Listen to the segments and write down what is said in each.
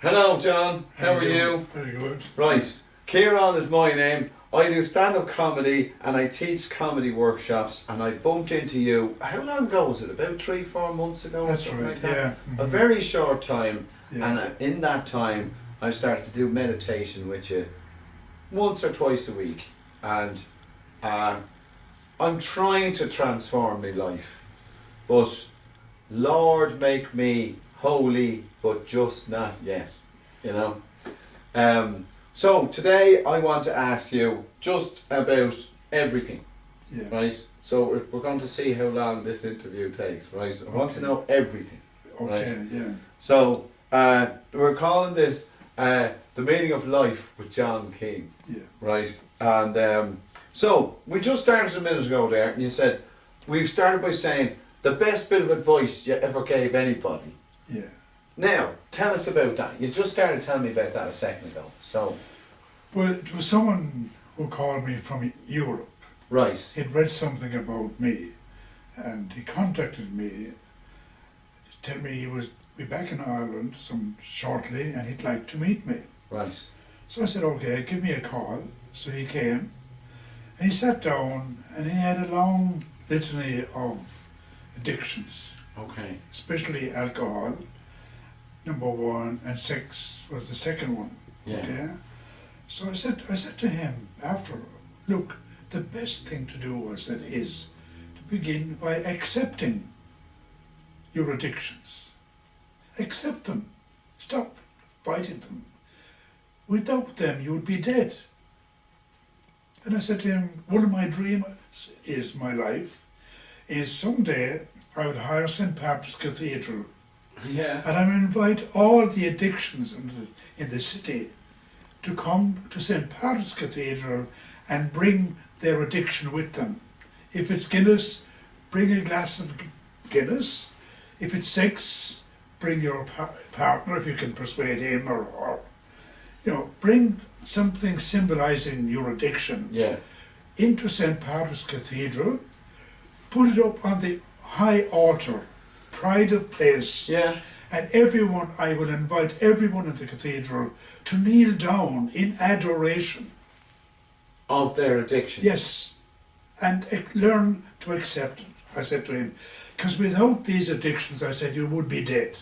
Hello, John. How are you? Very good. Right. Ciaran is my name. I do stand-up comedy and I teach comedy workshops, and I bumped into you. How long ago was it? About 3-4 months ago? That's or something right, like that? yeah. A very short time. Yeah. And in that time, I started to do meditation with you once or twice a week. And I'm trying to transform my life. But Lord, make me holy, but just not yet. You know? So today I want to ask you just about everything, Yeah. right? So we're going to see how long this interview takes, right? I want to know everything, Okay, right? yeah. So we're calling this the meaning of life with John Keane, Yeah. right? And so we just started a minute ago there, and you said we've started by saying the best bit of advice you ever gave anybody. Yeah. Now, tell us about that. You just started telling me about that a second ago. So, Well, it was someone who called me from Europe. right. He'd read something about me and he contacted me to tell me he was be back in Ireland shortly and he'd like to meet me. Right. So I said, okay, give me a call. So he came and he sat down and he had a long litany of addictions, Okay. especially alcohol, number one, and sex was the second one. Yeah. Okay? So I said to him after, look, the best thing to do is to begin by accepting your addictions. Accept them. Stop fighting them. Without them, you would be dead. And I said to him, one of my dreams is my life, is someday I would hire St. Patrick's Cathedral Yeah. and I would invite all the addictions in the city to come to St. Patrick's Cathedral and bring their addiction with them. If it's Guinness, bring a glass of Guinness. If it's sex, bring your partner if you can persuade him or bring something symbolizing your addiction Yeah. into St. Patrick's Cathedral, put it up on the high altar, pride of place, Yeah. and I will invite everyone in the cathedral to kneel down in adoration. Of their addiction. Yes, and learn to accept it, I said to him. Because without these addictions, I said, you would be dead.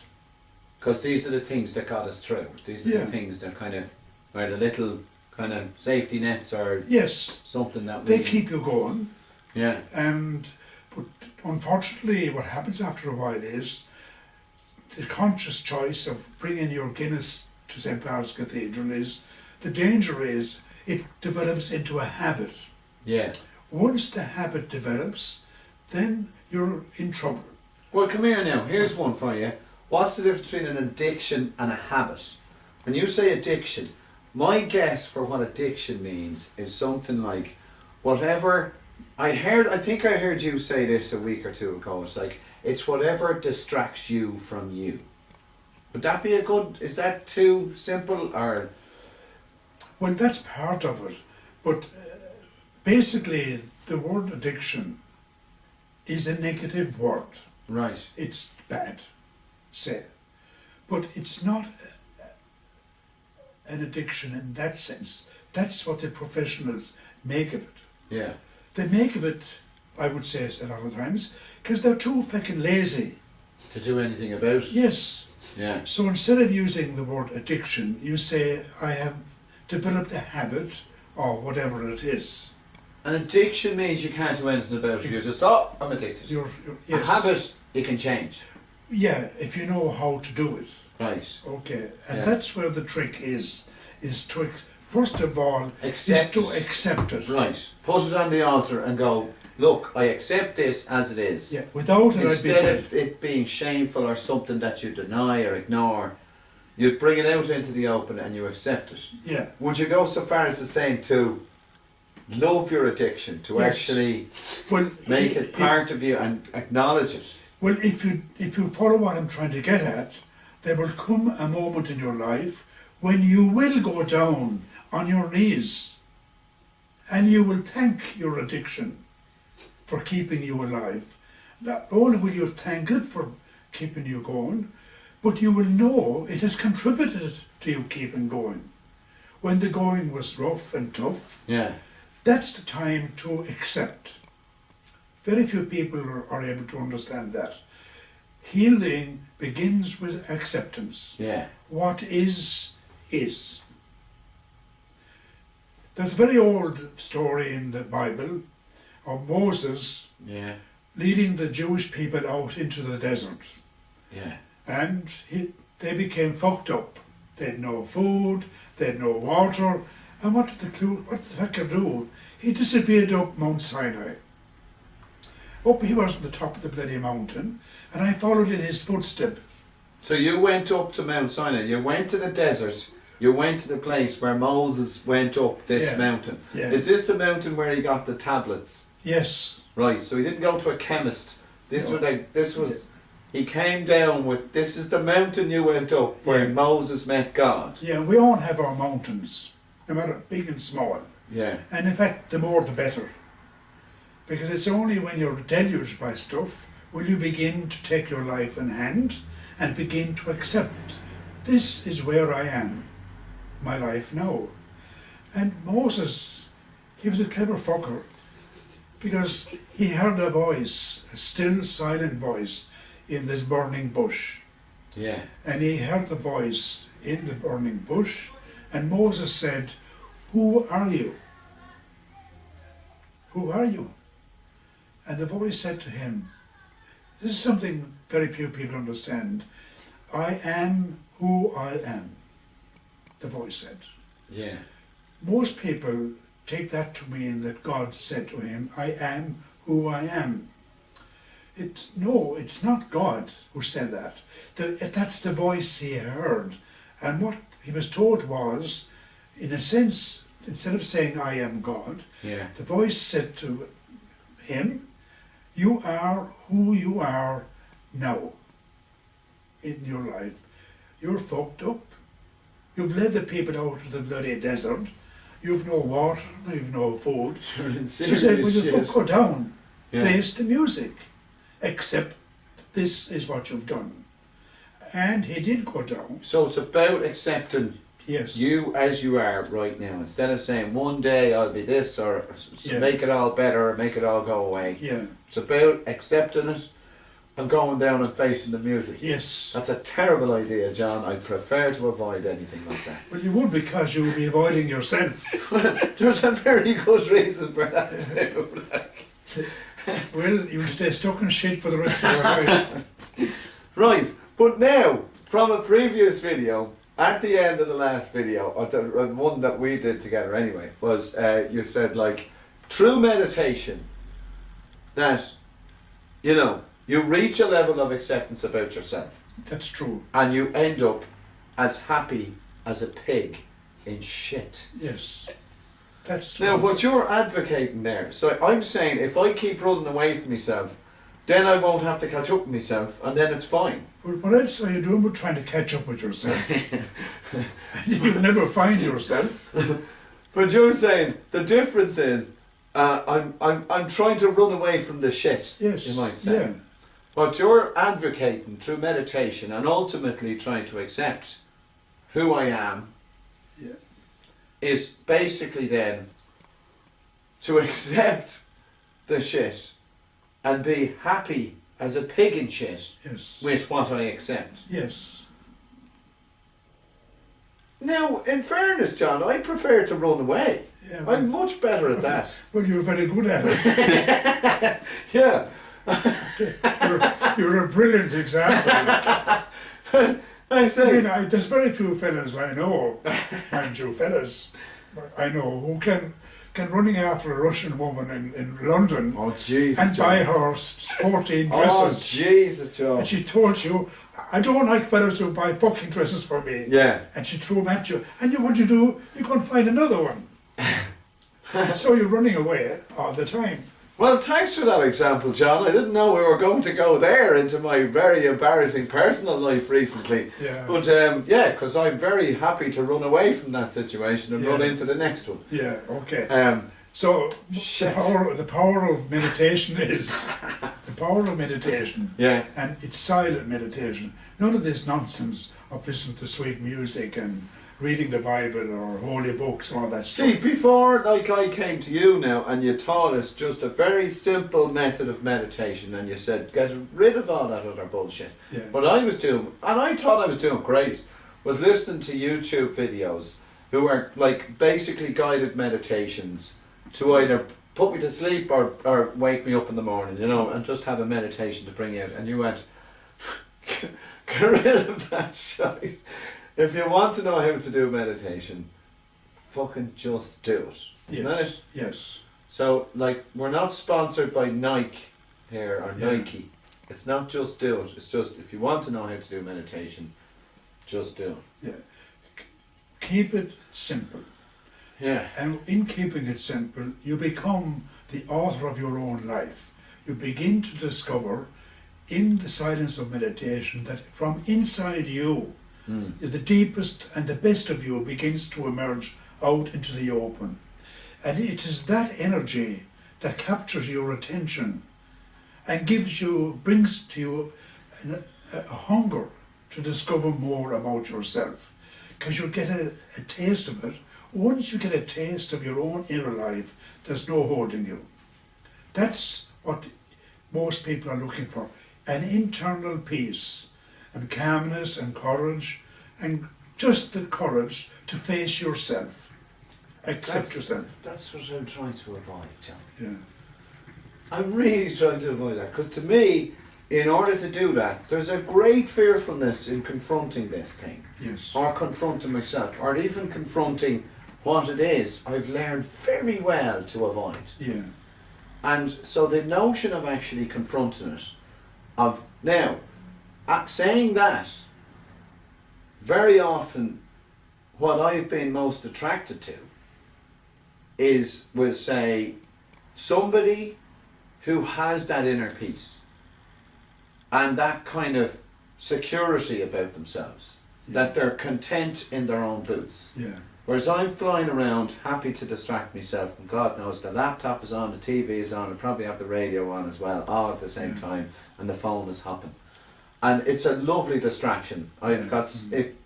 Because these are the things that got us through. These are Yeah. the things that kind of are the little kind of safety nets or Yes, something that they keep you going. Yeah. But unfortunately, what happens after a while is the conscious choice of bringing your Guinness to St. Paul's Cathedral the danger is it develops into a habit. Yeah. Once the habit develops, then you're in trouble. Well, come here now. Here's one for you. What's the difference between an addiction and a habit? When you say addiction, my guess for what addiction means is something like whatever. I think I heard you say this a week or two ago. It's like it's whatever distracts you from you. Would that be is that too simple or? Well, that's part of it. But basically, the word addiction is a negative word. Right. It's bad, say. But it's not an addiction in that sense. That's what the professionals make of it. Yeah. They make of it, I would say a lot of times, because they're too fucking lazy. To do anything about it. Yes. Yeah. So instead of using the word addiction, you say, I have developed a habit, or whatever it is. An addiction means you can't do anything about it. You're just, I'm addicted. Yes. A habit you can change. Yeah, if you know how to do it. Right. Okay. And Yeah. that's where the trick is to, first of all, Accept is to accept it. Right. Put it on the altar and go, look, I accept this as it is. Yeah, without it I'd be Instead dead. of it being shameful or something that you deny or ignore, you bring it out into the open and you accept it. Yeah. Would you go so far as to saying to love your addiction, to Yes. actually Well, make it part of you and acknowledge it? Well, if you follow what I'm trying to get at, there will come a moment in your life when you will go down on your knees and you will thank your addiction for keeping you alive. Not only will you thank it for keeping you going, But you will know it has contributed to you keeping going. When the going was rough and tough, Yeah. that's the time to accept. Very few people are able to understand that. Healing begins with acceptance. Yeah. What is, is. There's a very old story in the Bible of Moses Yeah. leading the Jewish people out into the desert. Yeah. And they became fucked up. They had no food, they had no water, and what did the fucker do? He disappeared up Mount Sinai. Up he was on the top of the bloody mountain, and I followed in his footsteps. So you went up to Mount Sinai, you went to the desert, you went to the place where Moses went up this mountain. Yeah. Is this the mountain where he got the tablets? Yes. Right, so he didn't go to a chemist. No. He came down with, this is the mountain you went up where Yeah. Moses met God. Yeah, we all have our mountains, no matter big and small. Yeah. And in fact, the more the better. Because it's only when you're deluged by stuff will you begin to take your life in hand and begin to accept, this is where I am, my life now. And Moses, he was a clever fucker, because he heard a voice, a still silent voice in this burning bush. Yeah. And he heard the voice in the burning bush, and Moses said, "Who are you? Who are you?" And the voice said to him, this is something very few people understand, "I am who I am," the voice said. Yeah. Most people take that to mean that God said to him, "I am who I am." It's not God who said that. That's the voice he heard. And what he was told was, in a sense, instead of saying, "I am God," Yeah. the voice said to him, "You are who you are now in your life. You're fucked up. You've led the people out to the bloody desert. You've no water, you've no food." You're in So he said, "Will you serious shit. go down, Yeah. face the music, accept this is what you've done." And he did go down. So it's about accepting Yes. you as you are right now. Instead of saying one day I'll be this or Yeah. make it all better or make it all go away. Yeah. It's about accepting it and going down and facing the music. Yes. That's a terrible idea, John. I prefer to avoid anything like that. Well, you would, because you would be avoiding yourself. There's a very good reason for that too. Well, you'll stay stuck in shit for the rest of your life. Right, but now, from a previous video, at the end of the last video, or the one that we did together anyway, was you said like, through meditation, that, you know, you reach a level of acceptance about yourself That's true. and you end up as happy as a pig in shit. Yes. That's Now, what you're advocating there, so I'm saying if I keep running away from myself, then I won't have to catch up with myself, and then it's fine. But what else are you doing but trying to catch up with yourself? You'll never find yourself. But you're saying the difference is, I'm trying to run away from the shit. Yes. You might say. Yeah. What you're advocating through meditation and ultimately trying to accept who I am, Yeah. is basically then to accept the shit and be happy as a pig in shit Yes. with what I accept. Yes. Now, in fairness, John, I prefer to run away. Yeah, I'm much better at that. well, you're very good at it. Yeah. You're a brilliant example. I say, There's very few fellas I know, mind you, fellas, I know who can running after a Russian woman in London oh Jesus, and buy her 14 oh dresses. Jesus, John. And she told you, "I don't like fellas who buy fucking dresses for me." Yeah. And she threw them at you. And what you do, you go and find another one. So you're running away all the time. Well, thanks for that example, John. I didn't know we were going to go there into my very embarrassing personal life recently. Yeah. But yeah, because I'm very happy to run away from that situation and run Yeah. into the next one. Yeah, okay. Um, So Shit. the power of meditation is the power of meditation. Yeah. And it's silent meditation. None of this nonsense of listening to sweet music and reading the Bible or holy books and all that See, stuff. before like I came to you now and you taught us just a very simple method of meditation and you said get rid of all that other bullshit. Yeah. What I was doing, and I thought I was doing great, was listening to YouTube videos who are like basically guided meditations to either put me to sleep or wake me up in the morning, you know, and just have a meditation to bring out. And you went, get rid of that shite. If you want to know how to do meditation, fucking just do it. Isn't that it? Yes. So, like, we're not sponsored by Nike here or Yeah. Nike. It's not just do it. It's just if you want to know how to do meditation, just do it. Yeah. Keep it simple. Yeah. And in keeping it simple, you become the author of your own life. You begin to discover in the silence of meditation that from inside you, the deepest and the best of you begins to emerge out into the open. And it is that energy that captures your attention and brings to you a hunger to discover more about yourself. Because you'll get a taste of it. Once you get a taste of your own inner life, there's no holding you. That's what most people are looking for. An internal peace and calmness and courage and just the courage to face yourself. Accept yourself. That's what I'm trying to avoid, John. Yeah. I'm really trying to avoid that. Because to me, in order to do that, there's a great fearfulness in confronting this thing. Yes. Or confronting myself. Or even confronting what it is I've learned very well to avoid. Yeah. And so the notion of actually confronting it, saying that, very often what I've been most attracted to will say somebody who has that inner peace and that kind of security about themselves, that they're content in their own boots. Yeah. Whereas I'm flying around happy to distract myself, and God knows the laptop is on, the TV is on, I probably have the radio on as well, all at the same time, and the phone is hopping. And it's a lovely distraction. I've got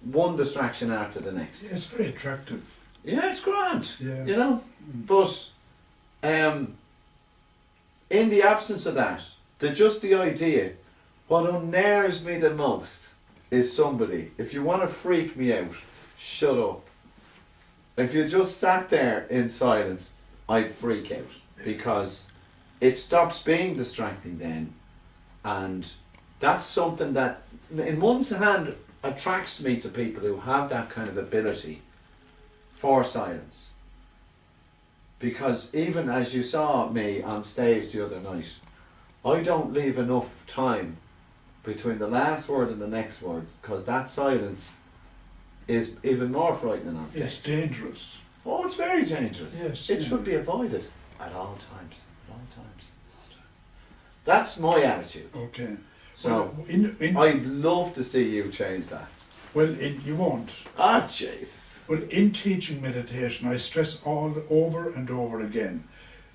one distraction after the next. Yeah, it's very attractive. Yeah, it's grand, Yeah. you know. But in the absence of that, the idea, what unnerves me the most is somebody, if you want to freak me out, shut up. If you just sat there in silence, I'd freak out because it stops being distracting then, and that's something that, in one hand, attracts me to people who have that kind of ability for silence. Because even as you saw me on stage the other night, I don't leave enough time between the last word and the next word, because that silence is even more frightening on stage. It's dangerous. Oh, it's very dangerous. Yes, it should be avoided at all times. At all times. That's my attitude. Okay. So, well, I'd love to see you change that. You won't. Ah, Jesus. Well, in teaching meditation, I stress all over and over again,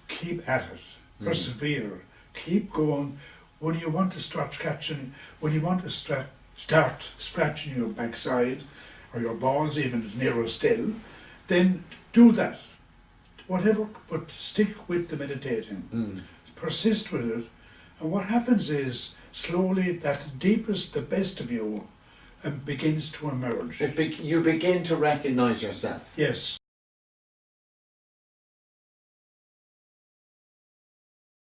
keep at it, persevere, keep going. When you want to start scratching your backside, or your balls even nearer still, then do that. Whatever, but stick with the meditating. Persist with it. And what happens is, slowly, that deepest, the best of you begins to emerge. You begin to recognise yourself. Yes.